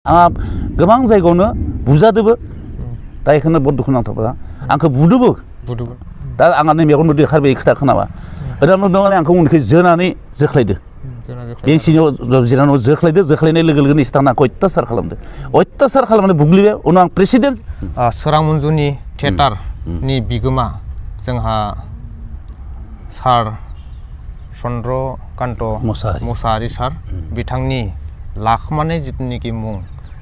आंहा गोबां जायगायावनो बुजादोबो दा बेखौनो बहुद दुखुनांथावब्ला आंखौ बुदोबो दा आंहा नै मेगन मोदै खारबाय खोथा खोनाबा ओरैनो दङ आंखौ उनखै जोनानै जोख्लायदो बेंसिनियाव जिरायनायाव जोख्लायनाय लोगो लोगोनो इस्ताना आंखौ अत्याचार खालामनानै बुग्लिबाय उनाव आं प्रेसिडेन्ट सोरां मन्जुनि थियेटारनि बिगोमा जोंहा सार चन्द्रकान्त मोसाहारि सार बिथांनि लाखोमानाय जिथुनिखि मुं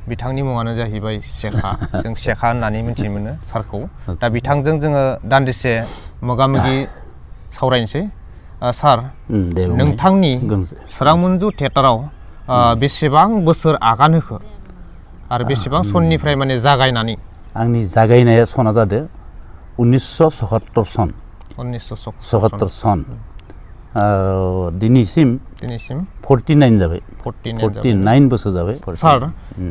बिथांनि मुङानो जाहैबाय शेखा जों शेखा होननानै मिथिनो मोनो सारखौ दा बिथांजों जोङो दान्दिसे मोगा-मोगि सावरायनोसै सार नोंथांनि सोरां मन्जु थियेटाराव बेसेबां बोसोर आगान होखो आरो बेसेबां सननिफ्राय माने जागायनानै आंनि जागायनाया सना जादों 1977 सन 1977 सन दिनैसिम 49 जाबाय 49 बोसोर जाबाय सार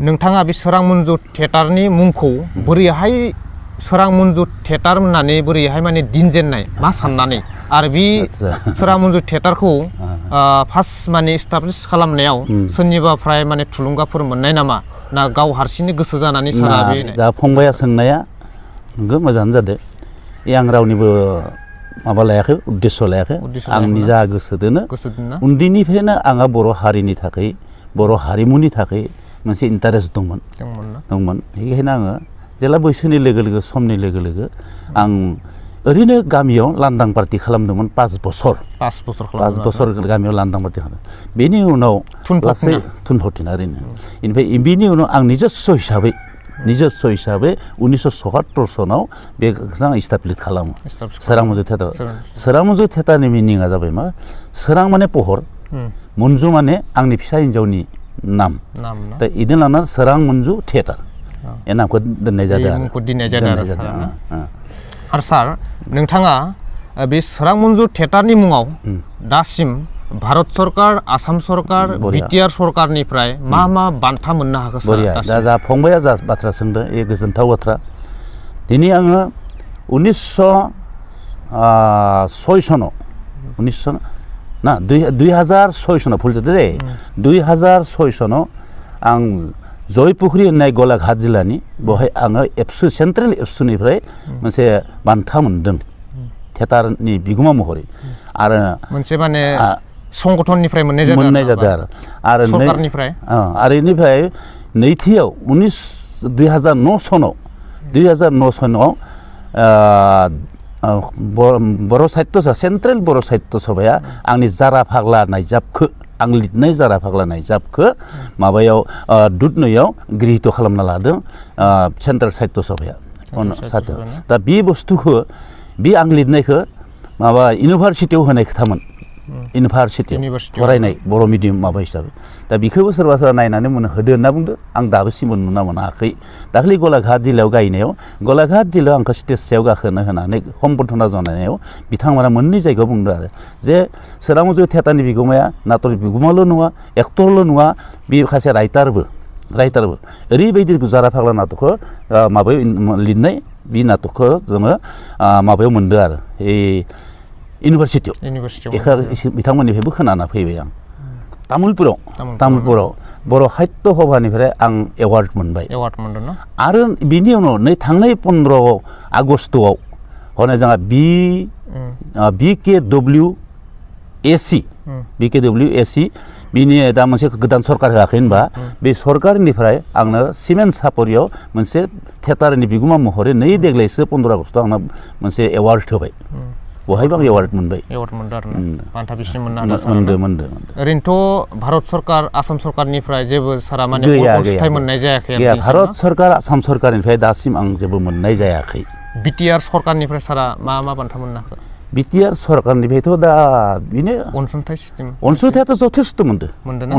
नोंथाङा बे सोरां मन्जु थियेटारनि मुंखौ बोरैहाय सोरां मन्जु थियेटार होननानै बोरैहाय माने दिनजेननाय मा साननानै आरो बे सोरां मन्जु थियेटारखौ फार्स्ट माने एस्टाब्लिश खालामनायाव सोरनिबाफ्राय माने थुलुंगाफोर मोननाय नामा ना गाव हारसिंनो गोसो जानानै सारा बे दा फंबाया सोंनाया नोंगौ मोजाङानो जादों आं रावनिबो माबा लायाखै उद्देश्य लायाखै आं निजा गोसो दोनो उन्दैनिफ्रायनो आंहा बर' हारिनि थाखाय बर' हारिमुनि थाखाय मोनसे इन्टारेस्ट दंमोन बेनिखायनो आङो जेला बैसोनि लोगो लोगो समनि लोगो लोगो आं ओरैनो गामियाव लांदां पार्टि खालामदोंमोन 5 बोसोर गामियाव लांदां पार्टि खालामदों बेनि उनाव लासै थुनफावथिना ओरैनो बेनिफ्राय बेनि उनाव आं निजस्व हिसाबै 1977 सनाव बेखौ आं इस्टाब्लिश खालामो सोरां मन्जु थियेटार सोरां मन्जु थियेटारनि मिनिङा जाबाय मा सोरां माने पहर मन्जु माने आंनि फिसा हिन्जावनि नाम दा इदिनो लानानै सोरां मन्जु थियेटार बे नामखौ दोननाय जादों आरो सार नोंथाङा बे सोरां मन्जु थियेटारनि मुङाव दासिम भारत सरकार आसाम सरकार बिटिआर सरकारनिफ्राय मा बान्था मोननो हाखो सार दा जा फंबाया जा बाथ्रा सोंदों ए गोजोनथाव बाथ्रा दिनै आङो 1906 सनाव 2006 सनाव भुल जादों दे 2006 सनाव आं जयपुखुरि होननाय गलाघाट जिल्लानि बेवहाय आङो एबसु सेन्ट्रेल एबसुनिफ्राय मोनसे बान्था मोनदों थियेटारनि बिगुमा महरै आरो मोनसे माने संगठननिफ्राय मोननाय जादों आरो सरकारनिफ्राय आरो इनिफ्राय नैथियाव 2009 सनाव बर' साहित्य सभा सेन्ट्रेल बर' साहित्य सभाया आंनि जारा फाग्ला नायजाबखौ आं लिरनाय जारा फाग्ला नायजाबखौ माबायाव दुधनैयाव गृहीत खालामना लादों सेन्ट्रेल साहित्य सभाया दा बे बुस्थुखौ बे आं लिरनायखौ माबा इउनिभारसिटियाव होनाय खोथामोन इउनिभारसिटि फरायनाय बर' मिडियाम माबा हिसाबै दा बेखौबो सोरबा नायनानै होदो होनना बुंदों आं दाबोसिम नुना मोनाखै दाखालि गलाघाट जिल्लायाव गायनायाव गलाघाट जिल्लायाव आंखौ स्टेज सायाव गाखोनो होनानै सम्बर्धना जनायनायाव बिथांमोना मोननै जायगायाव बुंदों आरो जे सोरां मन्जु थियेटारनि बिगोमाया नाथुर बिगोमाल' नङा एक्टरल' नङा बे सासे राइटारबो ओरैबायदि जारा फाग्ला नाटकखौ माबायाव लिरनाय बे नाटकखौ जोङो माबायाव मोनदों आरो इउनिभारसिटियाव बेखौ बिथांमोननिफ्रायबो खोनाना फैबाय आं तामुलपुराव बर' साहित्य सभानिफ्राय आं एवार्ड मोनबाय आरो बिनि उनाव थांनाय 15 आगस्तआव हनै जोंहा BKWAC बिनि दा मोनसे गोदान सरकार होआखै होनबा बे सरकारनिफ्राय आंनो सिमेन्ट सापरियाव मोनसे थियेटारनि बिगुमा महरै देग्लायसो 15 आगस्तआव आंनो मोनसे एवार्ड होबाय बहायबो आं एवार्ड मोनबाय बान्था बिसिम मोनदों ओरैनोथ' भारत सरकार आसाम सरकारनिफ्राय जेबो सारा माने अनसुंथाइ मोननाय जायाखै भारत सरकार आसाम सरकारनिफ्राय दासिम आं जेबो मोननाय जायाखै बिटिआर सरकारनिफ्राय सारा मा बान्था मोननो हाखो बिटिआर सरकारनिफ्रायथ' दा बेनो अनसुंथाइ सिस्टेम अनसुंथायाथ' जथेस्थ' मोनदों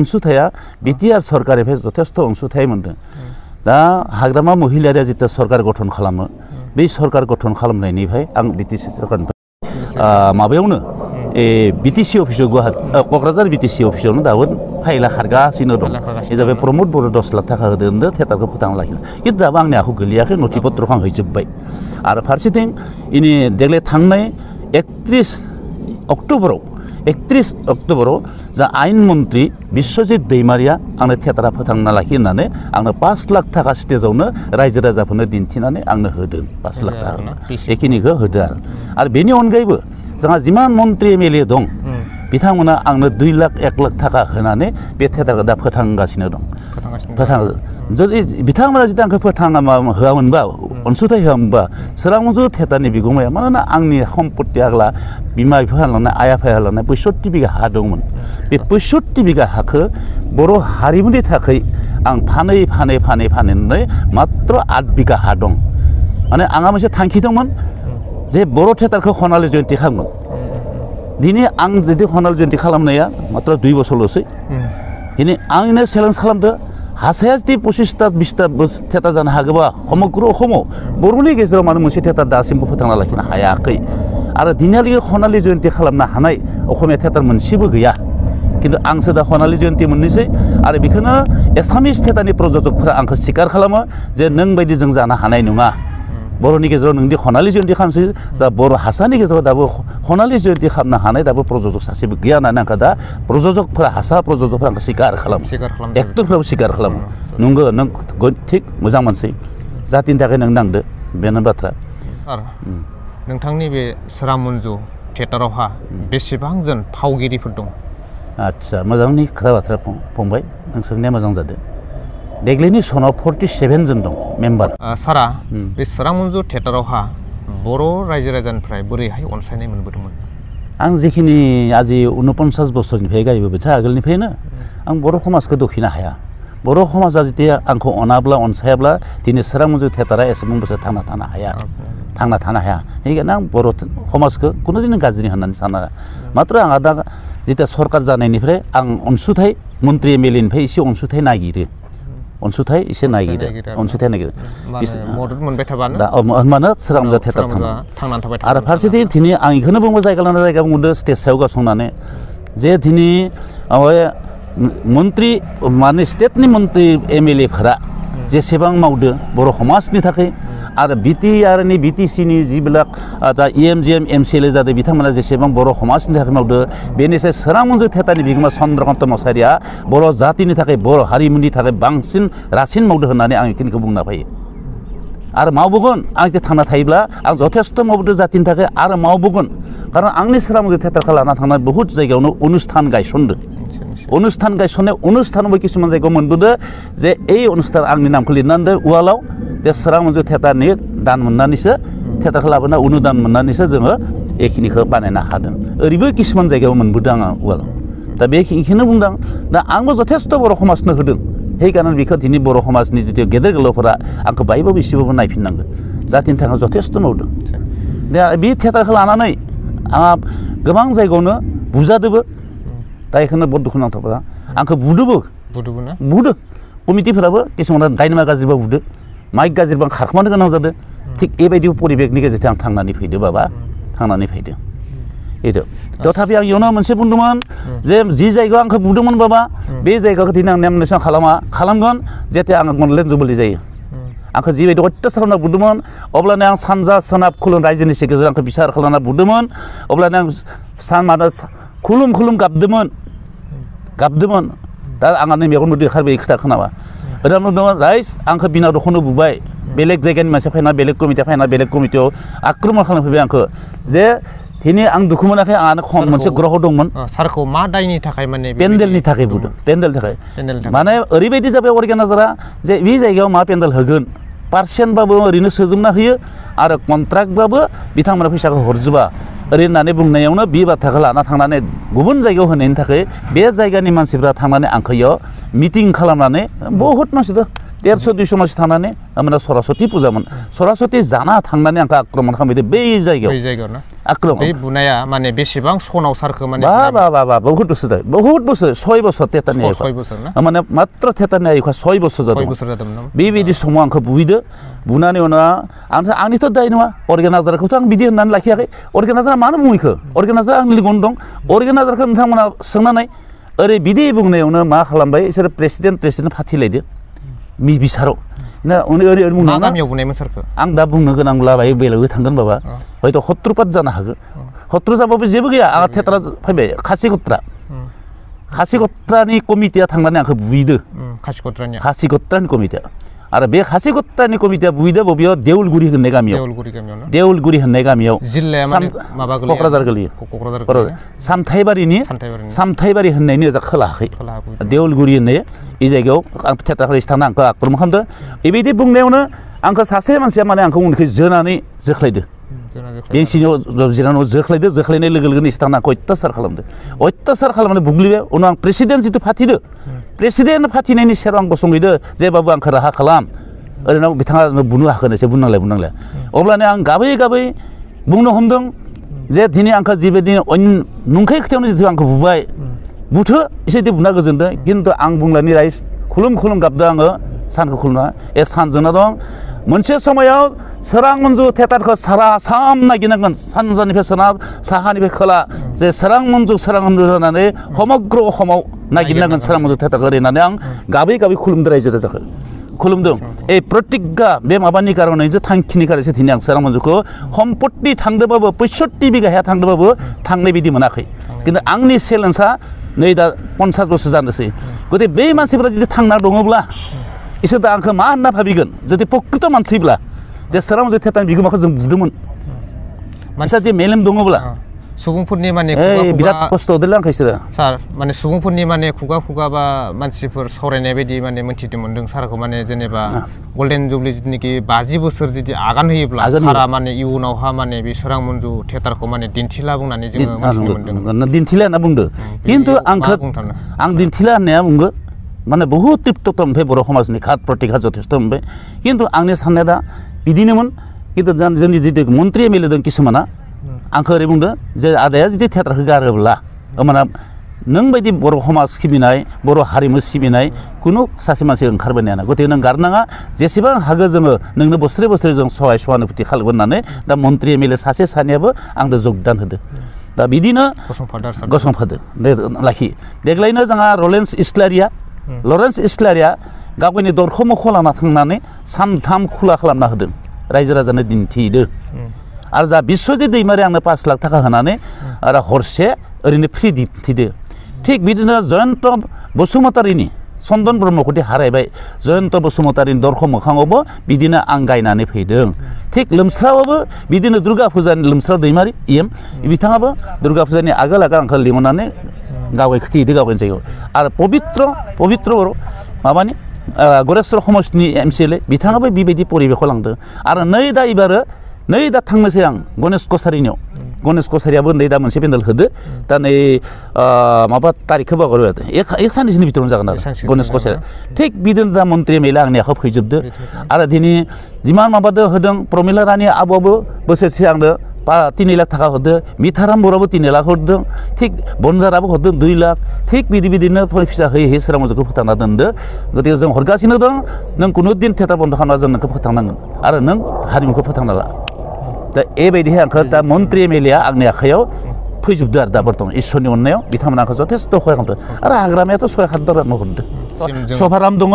अनसुंथाया बिटिआर सरकारनिफ्राय जथेस्थ' अनसुंथाइ मोनदों दा हाग्रामा महिलारिया जिता सरकार गठन खालामो बे सरकार गठन खालामनायनिफ्राय आं बिटिसि सरकारनिफ्राय माबायावनो बिटिसि अफिसाव क'क्राझार बिटिसि अफिसावनो दाबो फाइला खारगासिनो दं बे जाबाय प्रमद बर' 10 लाख थाखा होदों होनदों थियेटारखौ फोथांना लाखिनो खिन्थु दाबो आंनि आखायाव गोलैयाखै नथिपत्रखौ आं हैजोब्बाय आरो फारसेथिं देग्लाय थांनाय 31 अक्ट'बराव 31 अक्ट'बराव जा आइन मन्त्रि बिश्वजित दैमारिया आंनो थिएटारा फोथांना लाखि होननानै आंनो 5 लाख थाखा स्टेजावनो रायजो राजाफोरनो दिन्थिनानै आंनो होदों 5 लाख थाखा बेखिनिखौ होदो आरो बेनि अनगायैबो जोंहा जिमान मन्त्रि एमएलए दं बिथांमोना आंनो 2 लाख 1 लाख थाखा होनानै बे थिएटारखौ दा फोथांगासिनो दं जुदि बिथांमोना जुदि आंखौ फोथाङा होआमोनबा अनसुंथाइ होआमोनबा सोरां मन्जु थिएटारनि बिगुमाया मानोना आंनि सम्पत्ति आग्ला बिमा बिफा होलांनाय आइ आफा होलांनाय 65 बिगा हा दंमोन बे 65 बिगा हाखौ बर' हारिमुनि थाखाय आं फानै मात्र 8 बिगा हा दं माने आंहा मोनसे थांखि दंमोन जे बर' थिएटारखौ खनालि जयन्ती खालामगोन दिनै आं जुदि खनालि जयन्ती खालामनाया मात्र 2 बोसोरल'सै दिनै आंनो चेलेन्ज खालामदो हासाया जुदि 25टा 20टा थिएटार जानो हागौबा समग्र अखमाव बर'नि गेजेराव मानो मोनसे थिएटार दासिमबो फोथांना लाखिनो हायाखै आरो दिनैहालागै खनालि जयन्ती खालामनो हानाय असमिया थिएटार मोनसेबो गैया खिन्थु आंसो दा खनालि जयन्ती मोननोसै आरो बेखौनो एसामिस थिएटारनि प्रयजकफोरा आंखौ स्वीकार खालामो जे नों बायदि जों जानो हानाय नङा बर'नि गेजेराव नोंदि खनालि जयन्ती खालामसै जा बर' हासानि गेजेराव दाबो खनालि जयन्ती खालामनो हानाय दाबो प्रयजक सासेबो गैया होननानै आंखौ दा प्रयजकफोरा हासा प्रयजकफोरा आंखौ स्वीकार खालामो एक्टरफ्राबो स्वीकार खालामो नंगौ नों थिग मोजां मानसि जातिनि थाखाय नों नांदो बेनो बाथ्रा नोंथांनि बे सोरां मन्जु थिएटारावहा बेसेबां जन फावगिरिफोर दं आदसा मोजांनि खोथा बाथ्रा फंबाय नों सोंनाया मोजां जादों देग्लायनि सनाव 47 जन दं मेम्बार सारा बे सोरां मन्जु थिएटारावहा बर' रायजो राजानिफ्राय बोरैहाय अनसायनाय मोनबोदोंमोन आं जिखिनि आजि 49 बोसोरनिफ्राय गायबोबाय था आगोलनिफ्रायनो आं बर' समाजखौ दखिनो हाया बर' समाजा जुदि आंखौ अनाब्ला अनसायाब्ला दिनै सोरां मन्जु थिएटारा एसेबां बोसोर थांना थानो हाया बेनिखायनो आं बर' समाजखौ कुनुदिन गाज्रि होननानै साना मात्र आंहा दा जिथिया सरकार जानायनिफ्राय आं अनसुंथाइ मन्त्रि एमएलएनिफ्राय एसे अनसुंथाइ नागिरो अनसुंथाइ मदद मोनबाय थाबानो दा होनबानो सोरां मन्जु थिएटार थांनानै थाबाय आरो फारसेथिं दिनै आं बेखौनो बुंबाय जायगा लाना जायगा बुंदों स्टेज सायाव गसंनानै जे दिनै मन्त्रि माने स्टेटनि मन्त्रि एमएलएफोरा जेसेबां मावदो बर' समाजनि थाखाय आरो बिटिसिनि जिবিলাক जा इएमजिएम एमसिएलए जादों बिथांमोना जेसेबां बर' समाजनि थाखाय मावदो बेनिसाय सोरां मन्जु थिएटारनि बिगोमा चन्द्रकान्त मसाहारिया बर' जातिनि थाखाय बर' हारिमुनि थाखाय बांसिन रासिन मावदो होननानै आं बेखिनिखौ बुंना फैयो आरो मावबोगोन आं जुदि थांना थायोब्ला आं जथेस्थ' मावबोदों जातिनि थाखाय आरो मावबोगोन खारन आंनि सोरां मन्जु थिएटारखौ लाना थांनानै बहुद जायगायावनो अनुष्ठान गायसनदों अनुष्ठान गायसननाय अनुष्ठानावबो किसुमान जायगायाव मोनबोदों जे এই अनुष्ठान आंनि नामखौ लिरनानै दोन वालाव जे सोरां मन्जु थिएटारनि दान मोननानैसो थिएटारखौ लाबोना अनुदान मोननानैसो जोङो बेखिनिखौ बानायनो हादों ओरैबो किसुमान जायगायाव मोनबोदों आङो वालाव दा बेखिनिखौनो बुंदों दा आंबो जथेस्थ' बर' समाजनो होदों সেইকাৰণে बेखौ दिनै बर' समाजनि जितु गेदेर गोलावफोरा आंखौ बायबाबो एसेबाबो नायफिननांगौ जातिनि थाखाय जथेस्थ' मावदों दा बे थिएटारखौ लानानै आंहा गोबां जायगायावनो बुजादोबो दा बेखौनो बहुत दुखुनांथावफोरा आंखौ बुदो कमिटिफोराबो किसुमाना डाइनामा गाज्रिबा बुदो माइक गाज्रिबा खारखोमानो गोनां जादों थिग बेबायदि परिबेकनि गेजेरजों आं थांनानै फैदो बाबा थांनानै फैदों एदो तथापि आं इयुनाव मोनसे बुंदोंमोन जे जि जायगायाव आंखौ बुदोंमोन बाबा बे जायगाखौ दिनै आं नेमनेसन खालामगोन जेथे आं गनलेन जुबलि जायो आंखौ जिबायदि अत्याचार खालामना बुदोंमोन अब्लानो आं सानजा सोनाब खुलुम रायजोनि गेजेराव आंखौ बिसार खालामना बुदोंमोन अब्लानो आं खुलुम गाबदोंमोन दा आंहा नै मेगन मोदै ओंखारबाय खोथा खोनाबा ओरैनो बुंदोंमोन राइज आंखौ बिना दख'नो बुबाय बेलेग जायगानि मानसिया फैना बेलेग कमिटियाव आक्रमण खालामफैबाय आंखौ जे दिनै आं दुखु मोनाखै आंहानो मोनसे ग्रह दंमोन सारखौ मा दायनि थाखाय माने पेन्डेलनि थाखाय बुदों पेन्डेलनि थाखाय माने ओरैबायदि जाबाय अर्गेनाइजारा जे बे जायगायाव मा पेन्डेल होगोन पार्सेन्टबाबो ओरैनो सोजोबना होयो आरो कन्ट्राक्टबाबो बिथांमोना फैसाखौ हरजोबा ओरै होननानै बुंनायावनो बे बाथ्राखौ लाना थांनानै गुबुन जायगायाव होनायनि थाखाय बे जायगानि मानसिफ्रा थांनानै आंखौ इयाव मिटिं खालामनानै बहुत मानसि 150-200 मानसि थांनानै होमबाना सरस्वती फुजामोन सरस्वती जाना थांनानै आंखौ आक्रमण खालामदो बै जायगायाव ना आक्रमण बे बुनाया माने बेसेबां सनाव सारखो माने बा बहुत बोसोर 6 बोसोर थिएटारनि 6 बोसोर ना माने मात्र थिएटारनि आयुखा 6 बोसोर जादोंमोन बेबायदि समाव आंखौ बुनानै उनाव आंनिथ' दाय नङा अर्गेनाइजारखौथ' आं बिदि होननानै लाखियाखै अर्गेनाइजारा मानो बुङो अर्गेनाइजारा आंनि लोगोआवनो दं अर्गेनाइजारखौ नोंथांमोना सोंनानै ओरै बिदि बुंनायावनो मा खालामबाय बिसोरो प्रेसिडेन्ट फाथिलायदो बिसाराव गामियाव बुनायमोन सारखौ आं दा बुंनो गोनांब्ला बेलेगाव थांगोन बाबा हयथ' 70% जानो हागौ हत्र जाबाबो जेबो गैया आंहा थियेटारा फैबाय खासिकत्रानि कमिटिया थांनानै आंखौ बुयैदो खासिकत्रानि कमिटिया आरो बे खासिकत्रानि कमिटिया बुयैदो बबेयाव देउलगुरि होननाय गामियाव देउलगुरि होननाय गामियाव जिल्लाया माने माबा गोलैयो क'क्राझार गोलैयो सामथाइबारि होननायनि ओजा खोलाहाखै देउलगुरि होननाय इ जायगायाव आं थियेटार खालामनो थांना आंखौ आक्रमन खालामदो बेबायदि बुंनायावनो आंखौ सासे मानसिया माने आंखौ उनखै जोनानै जोख्लायदो बेंसिनियाव जिरायनायाव जोख्लायनाय लोगो लोगोनो इसे थांना आंखौ अत्याचार खालामनानै बुग्लिबाय उनाव आं प्रेसिडेन्ट जिथु फाथिदो प्रेसिडेन्ट फाथिनायनि सेराव आं गसंहैदो जेबाबो आंखौ राहा खालाम ओरैनो बिथाङा बुनो हागोन एसे बुंनांलाय अब्लानो आं गाबै बुंनो हमदों जे दिनै आंखौ जिबायदि नंखाय खोथायावनो जिथु आंखौ बुबाय बुथो एसे बुना गोजोनदों खिन्थु आं बुंलानि राइस खुलुम गाबदों आङो सानखौ खुलुमना सानजोंना दं मोनसे समायाव सोरां मन्जु थियेटारखौ सारा आसाम नागिरनांगोन सानजानिफ्राय सोनाब साहानिफ्राय खोला जे सोरां मन्जु होनानै समग्र असामाव नागिरनांगोन सोरां मन्जु थियेटारखौ ओरैनानै आं गाबै खुलुमदों रायजो राजाखौ खुलुमदों प्रतिज्ञा बे माबानि कारनैसो थांखिनि कारनैसो दिनै आं सोरां मन्जुखौ सम्पत्ति थांदोंबाबो 65 बिघाया थांदोंबाबो थांनाय बायदि मोनाखै खिन्थु आंनि चेलेन्जआ नै दा 50 बोसोर जानोसै गतिके बे मानसिफोरा जुदि थांना दङब्ला इसोर दा आंखौ मा होनना भाबिगोन जुदि प्रकृत मानसिब्ला जे सोरां मन्जु थियेटारनि बिगोमाखौ जों बुदोंमोन मानसिया जे मेलेम दङब्ला सुबुंफोरनि माने बिराद खस्थ' होदोंलै आंखौ इसोरो सार माने सुबुंफोरनि माने खुगा बा मानसिफोर सावरायनाय बायदि माने मोनथिनो मोनदों सारखौ माने जेनेबा गल्डेन जुबलि जितुनिखि 50 बोसोर जुदि आगान होयोब्ला सारा माने इयुनावहा माने बे सोरां मन्जु थियेटारखौ माने दिन्थिला बुंनानै जोङो मोनथिनो मोनदों दिन्थिला होनना बुंदो खिन्थु आं दिन्थिला होननाया बुङो माने बहुत तृप्त ओमफ्राय बर' समाजनि खात प्रतिघात जथेस्थ मोनबाय खिन्थु आंनि साननाया दा बिदिनोमोन खिन्थु जोंनि जितु मन्त्रि एमएलए दं किसुमाना आंखौ ओरै बुंदों जे आदाया जुदि थियेटारखौ गारोब्ला होमबाना नों बायदि बर' समाज सिबिनाय बर' हारिमु सिबिनाय खुनु सासे मानसि ओंखारबाय नायाना गतिके नों गारनाङा जेसेबां हागो जोङो नोंनो बोसोरे जों सहाय सहानुभुति खालामगोन होननानै दा मन्त्रि एमएलए सासे सानैयाबो आंनो जगदान होदो दा बिदिनो गसंफादो लाखि देग्लायनो जोंहा लरेन्स इस्लारिया गावनि दरखौ मोखौ लाना थांनानै सानथाम खुला खालामना होदों रायजो राजानो दिन्थिदो आरो जा बिस्वजित दैमारि आंनो 5 लाख थाखा होनानै आरो हरसे ओरैनो फ्रि दिन्थिदो थिग बिदिनो जयन्त बसुमतारिनि चन्दन ब्रह्मखौदि हारायबाय जयन्त बसुमतारिनि दरखौ मोखाङावबो बिदिनो आं गायनानै फैदों थिग लोमस्रावाबो बिदिनो दुर्गा फुजानि लोमस्राव दैमारि बिथाङाबो दुर्गा फुजानि आगोल आंखौ लिंहरनानै गावै खोथिहैदो गावनि जायगायाव आरो पबित्र बर' माबानि गरेस्वर समष्टिनि एमसिएलए बिथाङाबो बेबायदि परिबेखौ लांदों आरो नै दा थांनोसै आं गणेश कछारिनियाव गणेश कछारियाबो नै दा मोनसे पेन्डेल होदो दा नै माबा तारिखखौ बावगारबाय एक साननैसोनि भितरावनो जागोन आरो गणेश कछारिया थिग बिदिनो दा मन्त्रि एमएलए आंनि आखायाव फैजोबदो आरो दिनै जिमान माबादो होदों प्रमिला रानी आब'आबो बोसोरसे आंनो 3 लाख थाखा हरदो मिथाराम बर'आबो 3 लाख हरदों थिग बनजाराबो हरदों 2 लाख थिग बिदिनो फैसा होयै सोरां मन्जुखौ फोथांना दोनदो गतिके जों हरगासिनो दं नों कुनु दिन थियेटार बन्द खालामना जों नोंखौ फोथांनांगोन आरो नों हारिमुखौ फोथांना ला दा बेबायदिहाय आंखौ दा मन्त्रि एमएलएआ आंनि आखायाव फैजोबदो आरो दा बर्थमान इसोरनि अननायाव बिथांमोना आंखौ जथेस्थ सहाय खालामदों आरो हाग्रामायाथ' 6 खाद रान हरदो सभाराम दङ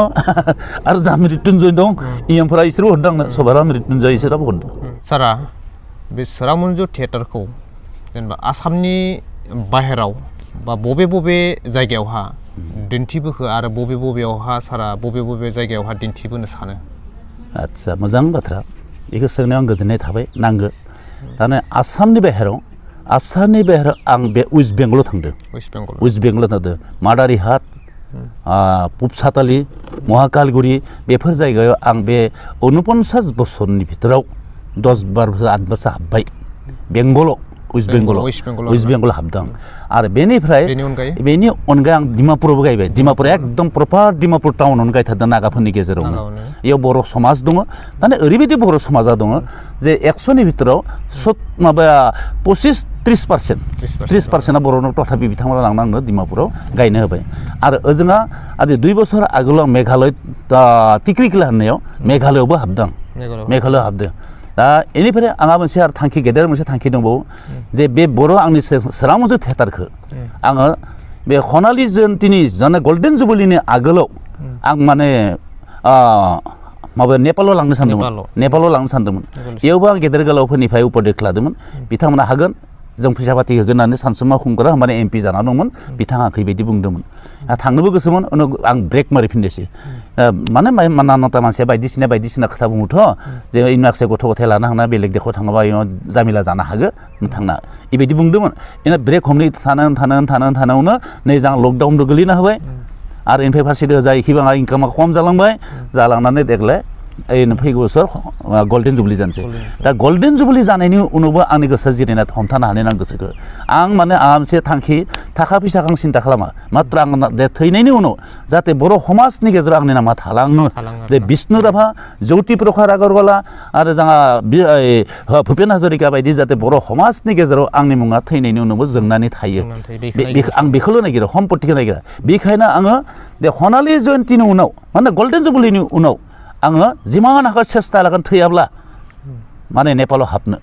आरो जा मृत्युन्जय दं इएमफोरा इसोरबो हरदों आंनो सभाराम मृत्युन्जय इसोराबो हरदों सारा बे सोरां मन्जु थियेटारखौ जेनेबा आसामनि बाहेराव बा बबे जायगायावहा दिन्थिबोखो आरो बबेयावहा सारा बबे जायगायावहा दिन्थिबोनो सानो आदसा मोजां बाथ्रा बेखौ सोंनायाव आं गोजोननाय थाबाय नांगौ दाने आसामनि बाहेराव आं बे वेस्ट बेंगलाव थांदों वेस्ट बेंगलाव थांदों मादारिहाट पुबसाताली महाकालगुरि बेफोर जायगायाव आं बे 49 बोसोरनि भितराव 10-12 बोसोर 8 बोसोर हाबबाय बेंगलाव वेस्ट बेंगलाव हाबदों आरो बेनिफ्राय बेनि अनगायै आं डिमापुरावबो गायबाय डिमापुर एकदम प्रपार डिमापुर टाउनावनो गायथारदों नागाफोरनि गेजेरावनो बेयाव बर' समाज दङ दाने ओरैबायदि बर' समाजा दङ जे 100नि भितराव 25-30%आ बर'नाव तथापि बिथांमोना लांना आंनो डिमापुराव गायनो होबाय आरो ओजोंहा आज 2 बोसोर आगोलाव मेघालय टिक्रिकिला होननायाव मेघालयआवबो हाबदों दा बेनिफ्राय आंहा मोनसे आरो गेदेर मोनसे थांखि दंबावो जे बे बर' आंनि सोरां मन्जु थियेटारखौ आङो बे खनालि जयन्तीनि गल्डेन जुबलिनि आगोलाव आं माने माबा नेपालाव लांनो सानदोंमोन बेयावबो आं गेदेर गोलावफोरनिफ्राय उपदेश लादोंमोन बिथांमोना हागोन जों फैसा पाति होगोन होननानै सानसुमा खुंग्रा होमबानो MP जाना दंमोन बिथाङा बेबायदि बुंदोंमोन थांनोबो गोसोमोन उनाव आं ब्रेक मारिफिनदोंसै माने नानानथा मानसिया बायदिसिना खोथा बुङोथ' जे माखासे गथ' गथाय लानो हाना बेलेग देखआव थाङोबा जामिला जानो हागोन नोंथांना बेबायदि बुंदोंमोन इना ब्रेक हमनो थानायावनो नै जों लकडाउनबो गोलैना होबाय आरो इनिफ्राय फारसेथिं जाय इखिबाङा इनकामा खम जालांनानै देग्लाय ओरैनो फैगौ बोसोर गल्डेन जुबलि जानोसै दा गल्डेन जुबलि जानायनि उनावबो आंनि गोसोआ जिरायना हमथानो हानाय आं गोसोखौ आं माने आंहा मोनसे थांखि थाखा फैसाखौ आं सिन्था खालामा मात्र आं थैनायनि उनाव जाहाथे बर' समाजनि गेजेराव आंनि नामा थालाङो जे बिष्णु राभा ज्योति प्रसाद आगरवाला आरो जोंहा भुपेन हाजरिका बायदि जाहाथे बर' समाजनि गेजेराव आंनि मुङा थैनायनि उनावबो जोंनानै थायो आं बेखौल' नागिरो सम्पतिखौ नागिरा बेखायनो आङो बे सनालि जयन्तिनि उनाव माने गल्डेन जुबलिनि उनाव आङो जिमान हागौ सेस्था लागोन थैयाब्ला माने नेपालाव हाबनो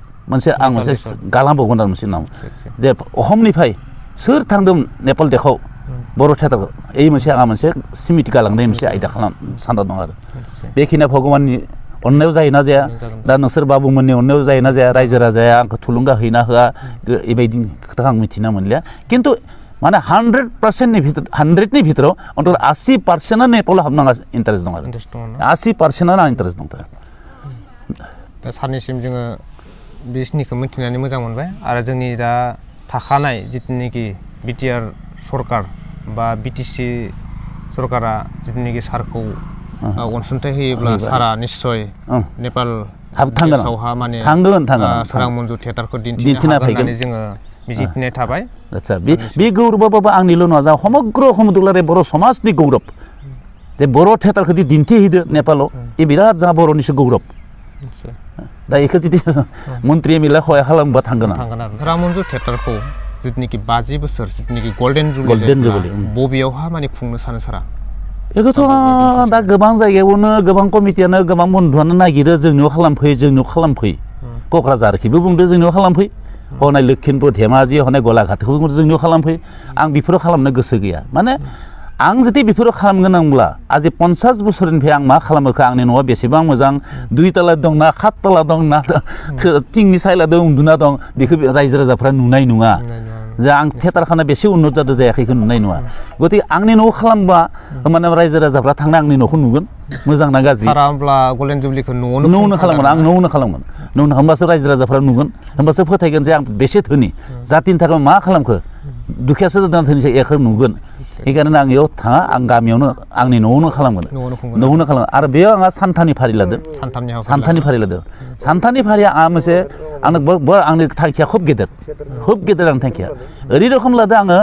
आं मोनसे गालांबावगोन आरो मोनसे नाम जे अहमनिफ्राय सोर थांदों नेपाल देशआव बर' थियेटार मोनसे आंहा मोनसे सिमिति गालांनाय मोनसे आयदा सानना दं आरो बेखिनिया भगबाननि अननायाव जायोना जाया दा नोंसोर बाबुमोननि अननायाव जायोना जाया रायजो राजाया आंखौ थुलुंगा हैना होआ बेबायदि खोथाखौ आं मिथिना मोनलिया खिन्थु माने 100%नि भितराव अन्त 80% नेपालाव हाबनो आंहा इन्टारेस्ट दं आरो 80% आंहा इन्टारेस्ट दं दा सारनिसिम जोङो बिखिनिखौ मिथिनानै मोजां मोनबाय आरो जोंनि दा थाखानाय जितुनिखि बिटिआर सरकार बा बिटिसि सरकारा जितुनिखि सारखौ अनसुंथाइ होयोब्ला सारा निश्चय नेपाल देशआवहा माने सोरां मन्जु थियेटारखौ दिन्थिनो हागोन होननानै जोङो मिजिंथिनाय थाबाय आच्छा बे गौरबाबो आंनिल' नङा जा समग्र दुलाराय बर' समाजनि गौरब जे बर' थियेटारखौ दिन्थिहैदो नेपालाव बिराद जोंहा बर'निसो गौरब दा बेखौ जुदि मन्त्रि एमएलए सहाय खालामोबा थांगोन आरो सोरां मन्जु थियेटारखौ जितुनिखि 50 बोसोर जितुनिखि गल्डेन जुबलि बबेयावहा माने खुंनो सानो सारा बेखौथ' दा गोबां जायगायावनो गोबां कमिटियानो गोबां बन्धुआनो नागिरो जोंनियाव खालामफै क'क्राझारखिबो बुंदो जोंनियाव खालामफै हनै लखिमपुर धेमाजि हनै गलाघाटखौबो जोंनियाव खालामफै आं बेफोराव खालामनो गोसो गैया माने आं जुदि बेफोराव खालामगोनांब्ला आजि 50 बोसोरनिफ्राय आं मा खालामोखो आंनि न'आ बेसेबां मोजां 2 तला दं ना 7 तला दं ना थिंनि सायलादों उन्दुना दं बेखौ रायजो राजाफ्रा नुनाय नङा जे आं थियेटार खाना बेसे उन्नत जादों जायाखै बेखौ नुनाय नङा गतिके आंनि न'आव खालामबा माने रायजो राजाफ्रा थांना आंनि न'खौ नुगोन मोजां ना गाज्रि सारा होमब्ला गल्डेन जुबलिखौ न'आवनो खालामगोन आं न'आवनो खालामगोन होमबासो रायजो राजाफ्रा नुगोन होमबासो फोथायगोन जे आं बेसे धोनि जातिनि थाखाय मा खालामखो दुखियासो धोनिसो एखौ नुगोन बेखायनो आं बेयाव थाङा आं गामियावनो आंनि न'आवनो खालामगोन आरो बेयाव आंहा सानथामनि फारि लादों सानथामनि फारिया आंहा मोनसे आंनि थांखिया खोब गेदेर आंनि थांखिया ओरै रखम लादों आङो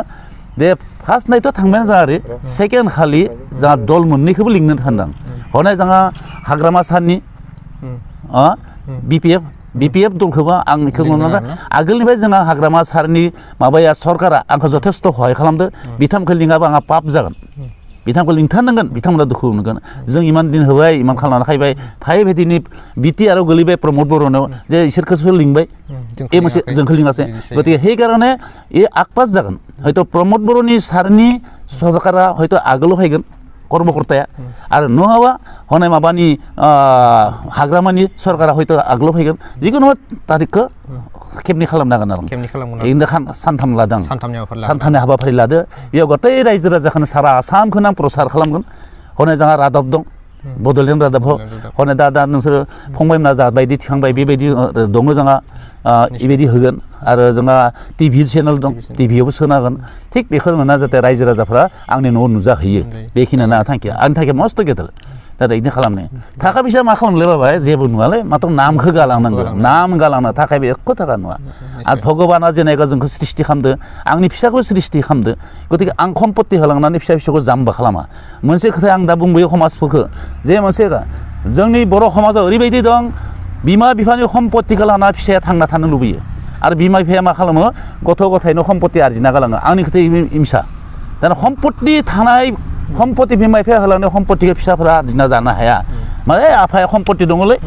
दे फार्स्ट नाइटआव थांबायानो जोंहा ओरै सेकेन्ड खालि जोंहा दल मोननैखौबो लिंनो सानदों हनै जोंहा हाग्रामा सारनि बिपिएफ दलखौबो आं बेखौ नुनो आगोलनिफ्राय जोंहा हाग्रामा सारनि माबाया सरकारा आंखौ जथेस्थ' सहाय खालामदो बिथांखौ लिङाबा आंहा पाप जागोन बिथांखौ लिंथारनांगोन बिथांमोना दुखु मोनगोन जों इमान दिन होबाय इमान खालामनानै खायबाय फायबायदिनि बिटिआरआव गोलैबाय प्रमद बर'नाव जे इसोरखौसो लिंबाय मोनसे जोंखौ लिङासै गतिके সেইকাৰণে आगपास जागोन हयथ' प्रमद बर'नि सारनि सरकारा हयथ' आगोलाव फैगोन कर्मकर्ताया आरो नङाबा हनै माबानि हाग्रामानि सरकारा हयथ' आगोलाव फैगोन जिखुनु तारिखखौ खेबनै खालामनांगोन आरो बेनो सानथाम लादों सानथामनि हाबाफारि लादो बेयाव गथै रायजो राजाखौनो सारा आसामखौनो आं प्रसार खालामगोन हनै जोंहा रादाब दं बड'लेण्ड रादाबाव हनै दा नोंसोरो फंबायमोना जाबायदि थिखांबाय बेबायदि दङ जोंहा बेबायदि होगोन आरो जोंहा टिभि चेनेल दं टिभियावबो सोनागोन थिग बेखौ मोना जाहाथे रायजो राजाफ्रा आंनि न'आव नुजाहैयो बेखिनियानो आंनि थांखिया मस्थ' गेदेर दा बिदिनो खालामनाय थाखा फैसा मा खालामलै बाबा जेबो नुवालै माथ्र नामखौ गालांनांगौ नाम गालांना थाखाय बे एख' थाखा नुवा आरो भगबाना जेनेबा जोंखौ सृष्टि खालामदो आंनि फिसाखौ सृष्टि खालामदो गतिके आं सम्पत्ति होलांनानै फिसाखौ जाम्बा खालामा मोनसे खोथा आं दा बुंबोयो समाजफोरखौ जे मोनसे जोंनि बर' समाजाव ओरैबायदि दं बिमा बिफानि सम्पत्तिखौ लाना फिसाया थांना थानो लुबैयो आरो बिमा बिफाया मा खालामो गथ' गथायनो सम्पत्ति आरजिना गालाङो आंनि खोथाया इमसा दाना सम्पत्ति थानाय सम्पत्ति बिमा बिफाया होलांनाय सम्पत्तिखौ फिसाफोरा आरजिना जानो हाया माने आफाया सम्पत्ति दङलै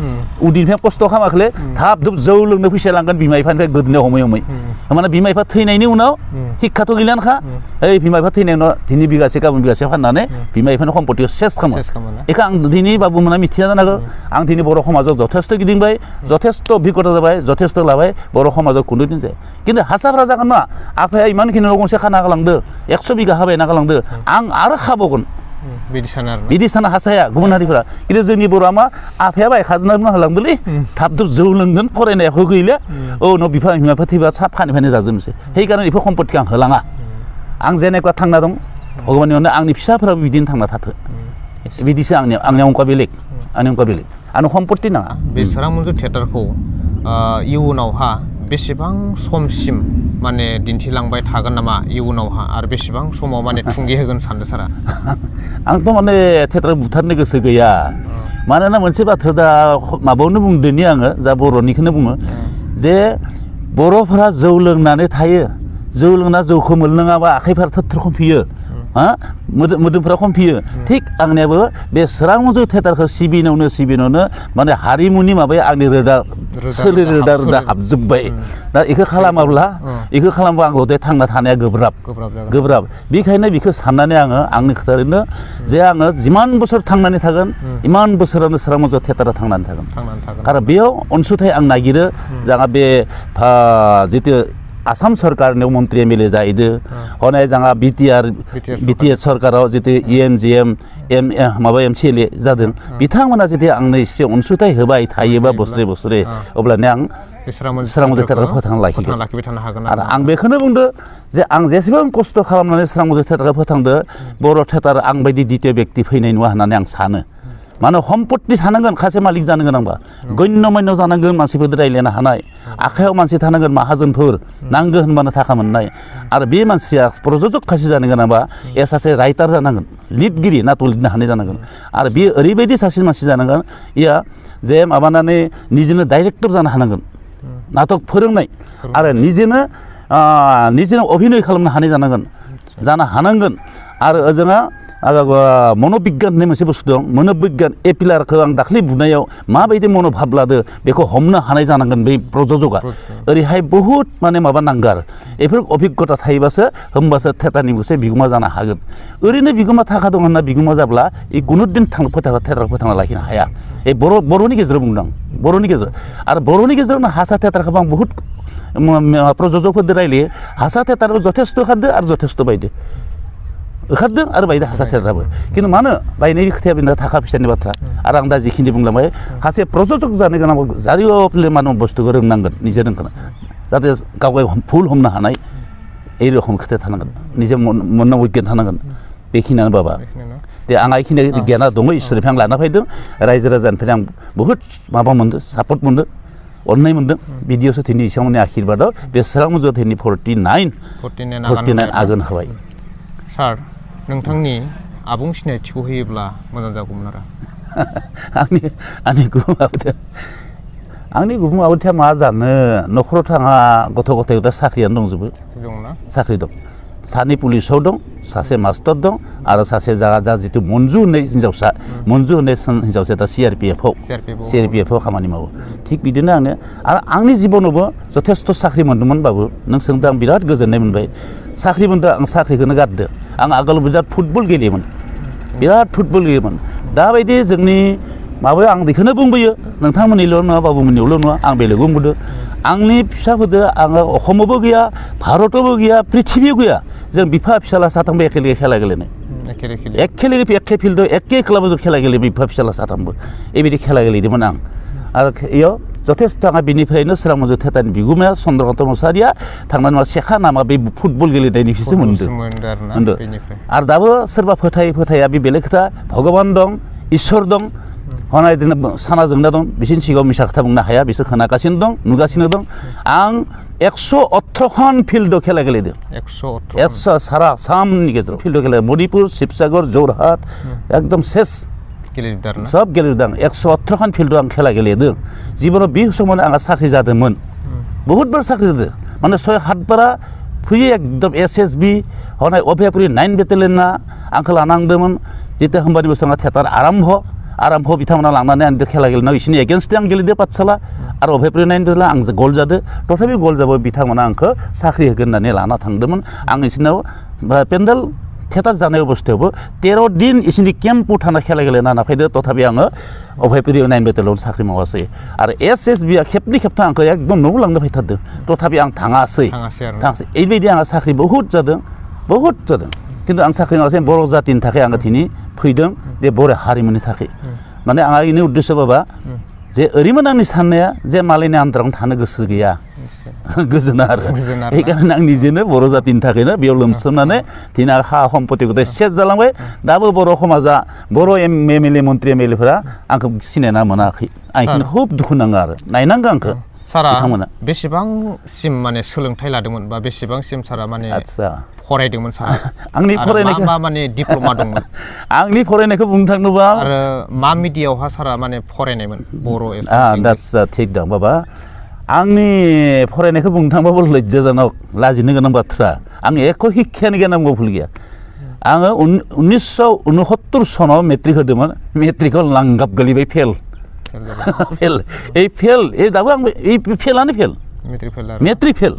उदैनिफ्राय खस्थ' खालामाखैलै थाब धुब जौ लोंनो फैसा लांगोन बिमा बिफानिफ्राय गोदोनायाव हमै हमै माने बिमा बिफा थैनायनि उनाव शिक्षाथ' गैलानोखा ओइ बिमा बिफा थैनायनि उनाव दिनै बिगासे गाबोन बिगासे फाननानै बिमा बिफानि सम्पत्तिखौ सेस खालामो बेखौ आं दिनै बाबुमोना मिथिया जानो हागौ आं दिनै बर' समाजाव जथेस्थ' गिदिंबाय जथेस्थ' अभिज्ञता जाबाय जथेस्थ' लाबाय बर' समाजाव खुनु दिन जाया खिन्थु हासाफ्रा जागोन मा आफाया इमानखिनि न' गंसे खाना गालांदो 100 बिगा हाबायना गालांदो आं आरो खाबावगोन बिदि साना हासाया गुबुन हारिफोरा खिन्थु जोंनि बर'आ मा आफाया बाय खाजोना होलांदोलै थाब थुब जौ लोंगोन फरायनायाव गैला औ न' बिफा बिफा थैबा साब फानिफ्रायनो जाजोबनोसै সেইकाৰণে बेफोर सम्पत्तिखौ आं होलाङा आं जेनेका थांना दं भगबाननि अननायाव आंनि फिसाफोराबो बिदिनो थांना थाथो बिदिसो आंनि अंकआ बेलेग आंनो सम्पत्ति नाङा बे सोरां मन्जु थियेटारखौ इयुनावहा बेसेबां समसिम माने दिन्थिलांबाय थागोन नामा इयुनावहा आरो बेसेबां समाव माने थुंगे होगोन सानदों सारा आंथ' माने थियेटार बुथारनो गोसो गैया मानोना मोनसे बाथ्रा दा माबायावनो बुंदोनि आङो जा बर'निखौनो बुङो जे बर'फोरा जौ लोंनानै थायो जौ लोंना जौखौ मोनलोङाबा आखाइफोरा थोर खमफियो मोदोमफोरा खमफियो थिग आंनियाबो बे सोरां मन्जु थियेटारखौ सिबिनावनो माने हारिमुनि माबाया आंनि सोलो रोदा हाबजोब्बाय दा बेखौ खालामाब्ला आं हदाय थांना थानाया गोब्राब बेखायनो बेखौ साननानै आङो आंनि खोथायैनो जे आङो जिमान बोसोर थांनानै थागोन इमान बोसोरावनो सोरां मन्जु थियेटारा थांनानै थागोन आरो बेयाव अनसुंथाइ आं नागिरो जोंहा बे जितु आसाम सरकारनि मन्त्रि एमएलए जाहैदो हनै जोंहा बिटिआर सरकाराव जितु इएमजिएम माबा एमसिएलए जादों बिथांमोना जुदि आंनो एसे अनसुंथाइ होबाय थायोबा बोसोरे अब्लानो आं सोरां मन्जु थियेटारखौ फोथांना लाखिगोन आरो आं बेखौनो बुंदो जे आं जेसेबां खस्थ' खालामनानै सोरां मन्जु थियेटारखौ फोथांदो बर' थियेटार आं बायदि द्वितीय बेक्ति फैनाय नङा होननानै आं सानो मानो सम्पत्ति थानांगोन खासे मालिक जानो गोनांबा गण्यमान्य जानांगोन मानसिफोरजों रायज्लायनो हानाय आखायाव मानसि थानांगोन माहाजोनफोर नांगौ होनबानो थाखा मोननाय आरो बे मानसिया प्रज'जक खासे जानो गोनांबा सासे राइटार जानांगोन लिरगिरि नाटक लिरनो हानाय जानांगोन आरो बेयो ओरैबायदि सासे मानसि जानांगोन इया जे माबानानै निजेनो डाइरेक्टर जानो हानांगोन नाटक फोरोंनाय आरो निजेनो अभिनय खालामनो हानाय जानो हानांगोन आरो ओजोंहा मन'बिगियान होननाय मोनसे बुस्थु दं मन'बिगियान एपिलारखौ आं दाख्लै बुनायाव माबायदि मन'भाब लादो बेखौ हमनो हानाय जानांगोन बै प्रज'जकआ ओरैहाय बहुद माने माबा नांगौ आरो बेफोर अभिज्ञता थायोबासो होमबासो थियेटारनि मोनसे बिगोमा जानो हागोन ओरैनो बिगोमा थाखा दं होनना बिगोमा जाब्ला कुनु दिन थियेटारखौ फोथांना लाखिनो हाया बर'नि गेजेराव बुंदों आरो बर'नि गेजेरावनो हारसा थियेटारखौबो आं बहुद प्रज'जकफोरजों रायलायो हारसा थियेटाराव जथेस्थ' खारदो आरो जथेस्थ' बायदो ओंखारदों आरो बायदो हारसा थियेटाराबो खिन्थु मानो बायनायनि खोथाया बेनो थाखा फैसानि बाथ्रा आरो आं दा जिखिनि बुंलांबाय सासे प्रज'जक जानो गोनां जारिय'फोरले मानो बुस्थुखौ रोंनांगोन निजे रोंखाना जाहाथे गाव भुल हमनो हानाय এই रखम खोथाया थानांगोन निजे मोननांगौ गियान थानांगोन बेखिनियानो बाबा दे आंहा बेखिनि गियाना दङ इसोरनिफ्राय आं लाना फैदों रायजो राजानिफ्राय आं बहुद माबा मोनदों सापर्ट मोनदों अननाय मोनदों बिदियावसो दिनै इसेबांनि आशीर्बादाव बे सोरां मन्जु थियेटारनि 49 आगोन होबाय सार नोंथांनि आबुं सिनायथिखौ होयोब्ला मोजां जागौमोन आरो आंनि गुबुन आबुंथिया मा जानो न'खराव थाङा गथ' गथाय साख्रियानो दंजोबो साख्रि दं सानै पुलिसाव दं सासे मास्टार दं आरो सासे जा जितु मन्जु होननाय हिनजावसा दा सिआरपिएफआव खामानि मावो थिग बिदिनो आरो आंनि जिबनावबो जथेस्थ' साख्रि मोन्दोंमोनबाबो नों सोंदों आं बिराद गोजोननाय मोनबाय साख्रि मोन्दों आं साख्रिखौनो गारदों आं आगोल बिराद फुटबल गेलेयोमोन दाबायदि जोंनि माबायाव आं बेखौनो बुंबोयो नोंथांमोननिल' नङा बाबुमोननियावल' नङा आं बेलेगाव बुंबोदों आंनि फिसाफोरजों आङो अखमावबो गैया भारतावबो गैया पृथिबियाव गैया जों बिफा फिसाला साथामबो एखेलगे खेला गेलेनाय एखे फिल्डआव एखे क्लाबाव जों खेला गेलेयो बिफा फिसाला साथामबो बेबायदि खेला गेलेदोंमोन आं आरो इयाव जथेस्थ' आंहा बेनिफ्रायनो सोरां मन्जु थियेटारनि बिगुमाया चन्द्रकान्त मोसाहारिया थांनानै सेखा नामा बे फुटबल गेलेनायनिफ्रायसो मोनदों आरो दाबो सोरबा फोथाया बे बेलेग खोथा भगबान दं इसोर दं हनाय दिनै साना जोंना दं बिसोरनि सिगाङाव मिसा खोथा बुंनो हाया बिसोर खोनागासिनो दं नुगासिनो दं आं 118खान फिल्डआव खेला गेलेदों 100 सारा आसामनि गेजेराव फिल्डआव गेलेदों मणिपुर शिबसागर जरहाट एकदम सेस सब गेलेदों 118खान फिल्डआव आं खेला गेलेदों जिबनाव बे समावनो आंहा साख्रि जादोंमोन बहुद बार साख्रि जादों माने 6-7 बारा फैयो एकदम SSB हनाय अभयापुरि 9 बेटेलियना आंखौ लानांदोंमोन जेथिया होमबानि बोसोराव थियेटार आरम्भ आरामखौ बिथांमोना लांनानै आं खेला गेलेनायाव इसोरनि एगेन्स्टै आं गेलेदो पाठशाला आरो अभय नायनोला आं गल जादो तथापि गल जाबो बिथांमोना आंखौ साख्रि होगोन होननानै लाना थांदोंमोन आं इसोरनाव पेन्डेल थियेटार जानाय अबस्थायावबो 13 दिन इसोरनि केम्पआव थाना खेला गेलेना लाना फैदो तथापि आङो अभय 9 बेटेलाव साख्रि मावासै आरो SSB आ खेबनै खेबथाम आंखौ एकदम न'आव लांनो फैथारदों तथापि आं थाङासै ओरैबायदि आंहा साख्रि बहुद जादों खिन्थु आं साख्रि मावासै बर' जातिनि थाखाय आङो दिनै फैदों जे बर' हारिमुनि थाखाय माने आंहा इनि उद्देश्य बाबा जे ओरैमोन आंनि साननाया जे मालायनि आन्दारावनो थानो गोसो गैया गोजोना आरो बेखायनो आं निजेनो बर' जातिनि थाखायनो बेयाव लोमसोमनानै दिनै हा सम्पति गथाय सेस जालांबाय दाबो बर' समाजा बर' MLA मन्त्रि MLAफोरा आंखौ सिनायना मोनाखै आं बेखौनो खुब दुखु नाङो आरो नायनांगौ आंखौ सारा बेसेबांसिम माने सोलोंथाइ लादोंमोन बा बेसेबांसिम सारा माने फरायदोंमोन सारा आंनि फरायनायखौ मा माने डिप्ल'मा दंमोन आंनि फरायनायखौ बुंनो थाङोबा आरो मा मिडियायावहा सारा माने फरायनायमोन बर' थिग दं बाबा आंनि फरायनायखौ बुंनो थाङोबा लज्जाजनक लाजिनो गोनां बाथ्रा आं एख' शिक्षानि गियानांगौ भुल गैया आङो 1969 सनाव मेट्रिक होदोंमोन मेट्रिकआव लांगाब गोलैबाय फेल दाबो आं फेलानो फेल मेट्रिक फेल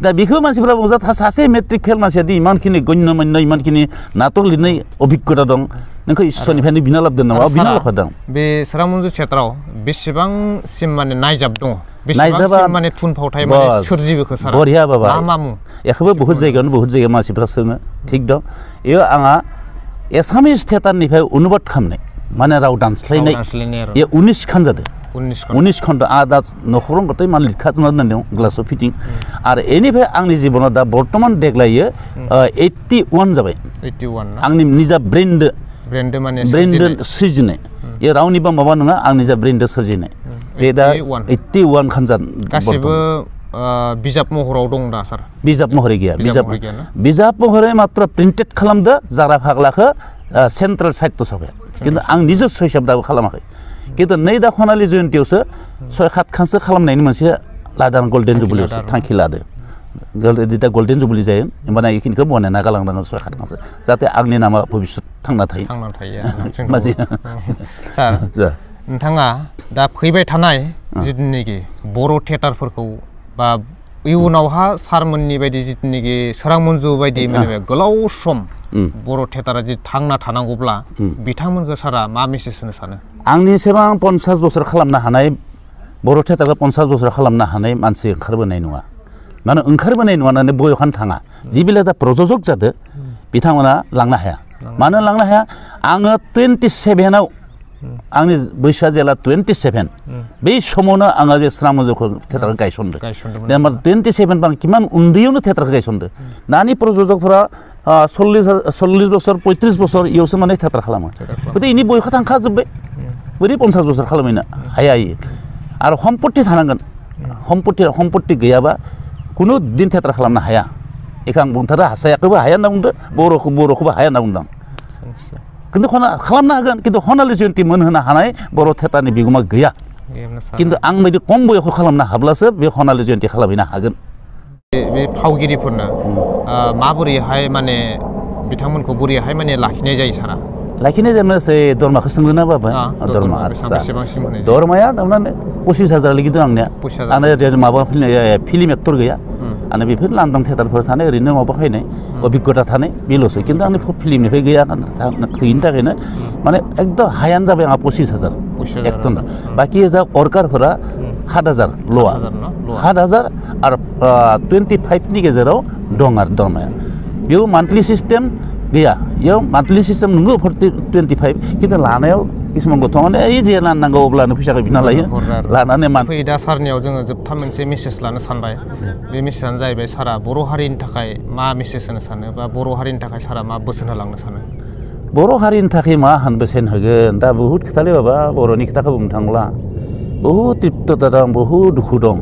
दा बेखौ मानसिफोरा बुङो सासे मेट्रिक फेल मानसिया इमानखिनि गण्य मान्य इमानखिनि नाटक लिरनाय अभिज्ञता दं नोंखौ इसोरनिफ्रायनो बिना लाबोदों नामा बिना लाखादों बे सोरां मन्जु थियेटाराव बेसेबांसिम माने नायजाब दङ बेसेबांसिम माने थुनफावथाय माने सोरजिबोखो सारा बरिया बाबा मा मुं एखौबो बहुत जायगा मानसिफोरा सोङो थिग दं इयो आंहा एसामिस थियेटारनिफ्राय अनुबाद खालामनाय माने राव दानस्लायनाय बे 19 खान जादों 19 खन्द आं दा न'खराव गथाय मान लिरखाजोबना दोनदों ग्लासाव फिटिं आरो बेनिफ्राय आंनि जिबनाव दा बर्तमान देग्लायो 81 जाबाय 81 आंनि निजा ब्रेन्ड सोरजिनाय बे रावनिबो माबा नङा आं निजा ब्रेन्ड सोरजिनाय बे दा 81 खान गासिबो बिजाब महराव दं दा सार बिजाब महरै गैया बिजाब महरै मात्र प्रिन्टेड खालामदो जारा फाग्लाखौ सेन्ट्रेल साहित्य सभाया खिन्थु आं निजस्व हिसाब दाबो खालामाखै खिन्थु नै दा खनालि जयन्तियावसो 6-7 खानसो खालामनायनि मोनसे लादों गल्डेन जुबलियावसो थांखि लादो दा गल्डेन जुबलि जायो होमबाना बेखिनिखौ बनायना गालांनांगोन 6-7 खानसो जाहाथे आंनि नामा भबिष्यत थांना थायो सार नोंथाङा दा फैबाय थानाय जिथुनाखि बर' थियेटारफोरखौ बा इयुनावहा सारमोननि बायदि जिथुनाखि सोरां मन्जु बायदि गोलाव सम बर' थियेटारा जि थांना थानांगौब्ला बिथांमोनखौ सारा मा मेसेज होनो सानो आंनि एसेबां 50 बोसोर खालामनो हानाय बर' थियेटारखौ 50 बोसोर खालामनो हानाय मानसि ओंखारबोनाय नङा माने ओंखारबोनाय नङा होननानै बयखान थाङा जिबिला दा प्रजजक जादो बिथांमोना लांनो हाया मानो लांनो हाया आङो 27आव आंनि बैसोआ जेला 27 बै समावनो आङो बे सोरां मन्जु थियेटारखौ गायसनदों 27 आं किमान उन्दैयावनो थियेटारखौ गायसनदों दानि प्रजजकफोरा 40 बोसोर 35 बोसोर इयावसो माने थियेटार खालामो गथिखे इनि बयखौ थांखाजोब्बाय बोरै 50 बोसोर खालामैनो हाया इयो आरो सम्पत्ति थानांगोन सम्पत्ति गैयाबा कुनु दिन थियेटार खालामनो हाया बेखौ आं बुंथारो हासायाखौबो हाया होनना बुंदो बर'खौबो हाया होनना बुंदों खिन्थु खालामनो हागोन खिन्थु खनालि जयन्ति मोनहोनो हानाय बर' थियेटारनि बिगोमा गैया खिन्थु आं बायदि खम बयसआव खालामनो हाब्लासो बे खनालि जयन्ति खालामहैनो हागोन बे फावगिरिफोरनो माबोरैहाय माने बिथांमोनखौ बोरैहाय माने लाखिनाय जायो सारा लाखिनाय जायोसै दरमाखौ सोंदोंना बाबा दरमा आदसा दरमाया थारमाने 25,000 लिखिदों आंनिया आंना माबा फिल्म एक्टर गैया आंना बेफोर लांदां थियेटारफोर थानाय ओरैनो माबा फैनाय अभिज्ञता थानाय बेल'सो खिन्थु आंनि फिल्मनिफ्राय गैया गैयिनि थाखायनो माने एकदम हायानो जाबाय आंहा 25,000 एकदम बाखि जा अर्कारफोरा 7,000 ल'आ 7,000 आरो 25नि गेजेराव दं आरो दरमाया बेयाव मान्थलि सिस्टेम गैया बेयाव मान्थलि सिस्टेम नंगौ 25 खिन्थु लानायाव किसुमान गथ'आनो ओइ जे लानांगौ अब्लानो फैसाखौ बिना लायो लानानै फै दा सारनियाव जोङो जोबथा मोनसे मेसेज लानो सानबाय बे मेसेजानो जाहैबाय सारा बर' हारिनि थाखाय मा मेसेज होनो सानो बा बर' हारिनि थाखाय सारा मा बोसोन होलांनो सानो बर' हारिनि थाखाय मा बोसोन होगोन दा बहुद खोथालै बाबा बर'नि खोथाखौ बुंनो थांब्ला बहुद तृप्तता दं बहुद दुखु दं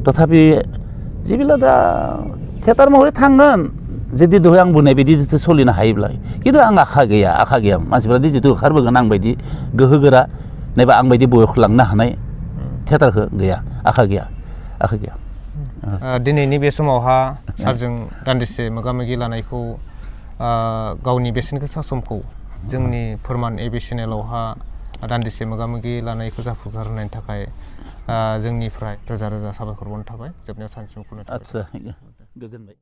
तथापि जिबिला दा थियेटार महरै थांगोन जुदि दहाय आं बुंनाय बायदि जिथु सोलिनो हायोब्ला खिन्थु आं आखा गैया मानसिफ्रा जिथु ओंखारबोगोन आं बायदि गोहोगोरा नायबा आं बायदि बयसखौ लांनो हानाय थियेटारखौ गैया आखा गैया दिनैनि बे समावहा सारजों दान्दिसे मोगा मोगि लानायखौ गावनि बेसेन गोसा समखौ जोंनि फोरमान एबि चेनेलावहा दान्दिसे मोगा-मोगि लानायखौ जाफुंसार होनायनि थाखाय जोंनिफ्राय रोजा रोजा साबायखर बावनाय थाबाय जोबनायाव सानसिम खुलुमनाय थाबाय। आदसा गोजोनबाय।